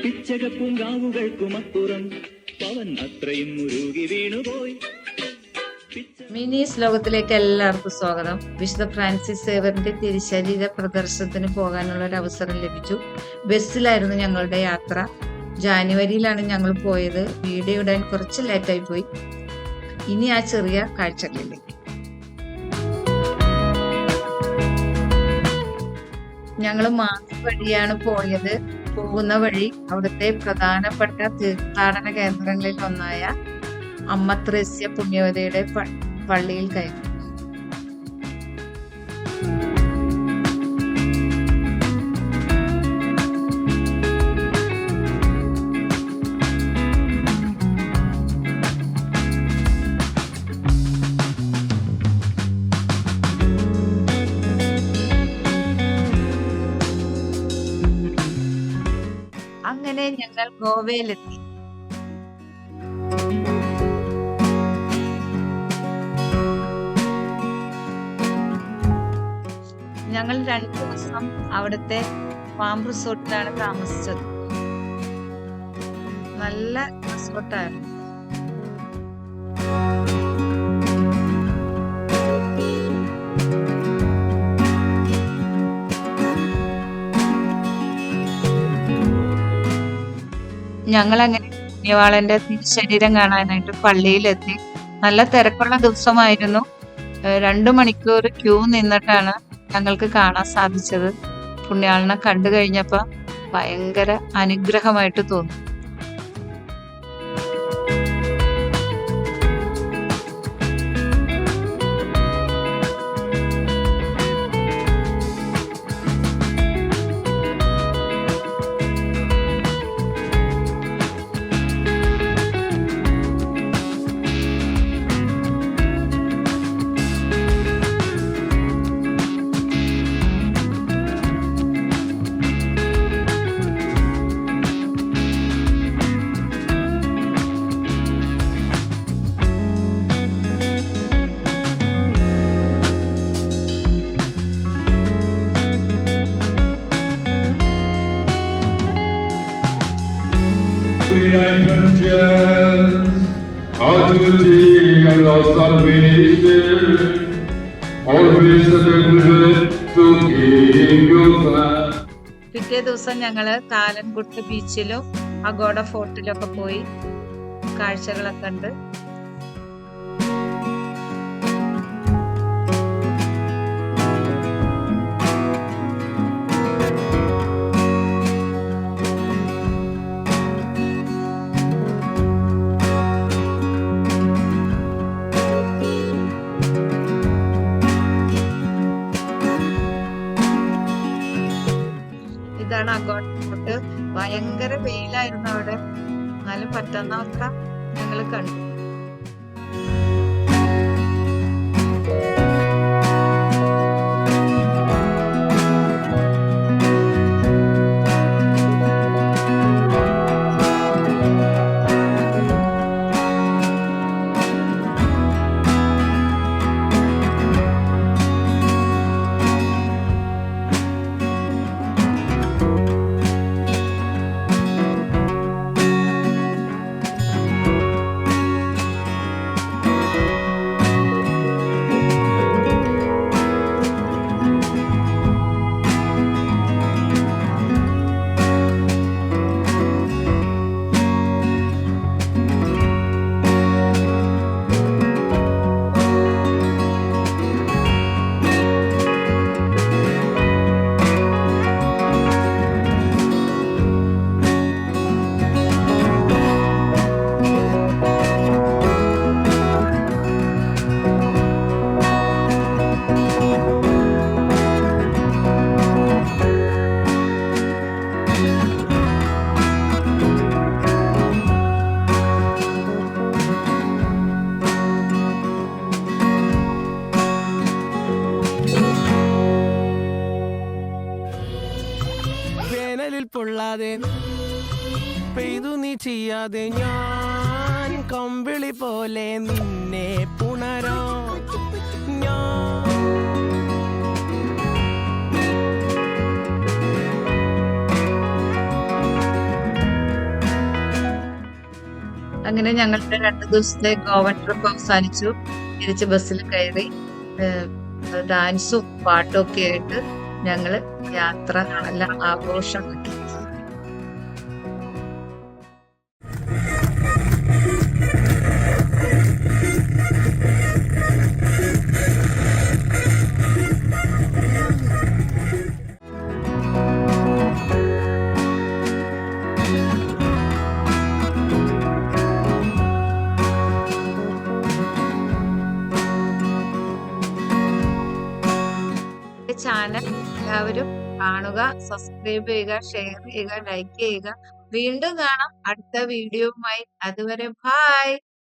പിച്ചകപ്പൂങ്കാവുകൾക്കുമപ്പുറം പവൻ അത്രയും മുരുകി വീണുപോയി. മിനീസ് ലോകത്തിലേക്ക് എല്ലാവർക്കും സ്വാഗതം. വിശുദ്ധ ഫ്രാൻസിസ് സേവറിന്റെ തിരുശരീര പ്രദർശനത്തിന് പോകാനുള്ള ഒരു അവസരം ലഭിച്ചു. ബസ്സിലായിരുന്നു ഞങ്ങളുടെ യാത്ര. ജാനുവരിയിലാണ് ഞങ്ങൾ പോയത്. വീഡിയോ ഇടാൻ കുറച്ച് ലേറ്റായി പോയി. ഇനി ആ ചെറിയ കാഴ്ചകളിലേക്ക്. ഞങ്ങൾ മാസി വഴിയാണ് പോയത്. പോകുന്ന വഴി അവിടുത്തെ പ്രധാനപ്പെട്ട തീർത്ഥാടന കേന്ദ്രങ്ങളിൽ ഒന്നായ അമ്മ ത്രേസ്യ പുണ്യവതിയുടെ പള്ളിയിൽ കയറി. അങ്ങനെ ഞങ്ങൾ ഗോവയിലെത്തി. ഞങ്ങൾ 2 ദിവസം അവിടുത്തെ ഫാം റിസോർട്ടിലാണ് താമസിച്ചത്. നല്ല റിസോർട്ടായിരുന്നു. ഞങ്ങൾ അങ്ങനെ പുണ്യവാളന്റെ തിരുശരീരം കാണാനായിട്ട് പള്ളിയിലെത്തി. നല്ല തിരക്കുള്ള ദിവസമായിരുന്നു. 2 മണിക്കൂർ ക്യൂ നിന്നിട്ടാണ് ഞങ്ങൾക്ക് കാണാൻ സാധിച്ചത്. പുണ്യാളനെ കണ്ടു കഴിഞ്ഞപ്പോ ഭയങ്കര അനുഗ്രഹമായിട്ട് തോന്നി. പിറ്റേ ദിവസം ഞങ്ങള് കാലൻകുട്ട് ബീച്ചിലും അഗോഡ ഫോർട്ടിലും ഒക്കെ പോയി കാഴ്ചകളൊക്കെ കണ്ട്. ഇതാണ് അഗോഡ ഫോർട്ട്. ഭയങ്കര വെയിലായിരുന്നു അവിടെ. എന്നാലും പറ്റുന്ന അത്ര ഞങ്ങൾ കണ്ടു. പൊള്ളാതെ പെയ്തു നീ ചെയ്യാതെ ഞാൻ കമ്പിളി പോലെ നിന്നെ പുണരോ. അങ്ങനെ ഞങ്ങളുടെ 2 ദിവസത്തെ ഗോവൻ ട്രിപ്പ് അവസാനിച്ചു. തിരിച്ച് ബസ്സിൽ കയറി ഡാൻസും പാട്ടും ഒക്കെ ആയിട്ട് ഞങ്ങള് യാത്ര നല്ല ആഘോഷമാക്കി. ചാനൽ എല്ലാവരും കാണുക, സബ്സ്ക്രൈബ് ചെയ്യുക, ഷെയർ ചെയ്യുക, ലൈക്ക് ചെയ്യുക. വീണ്ടും കാണാം അടുത്ത വീഡിയോയുമായി. അതുവരെ ബൈ.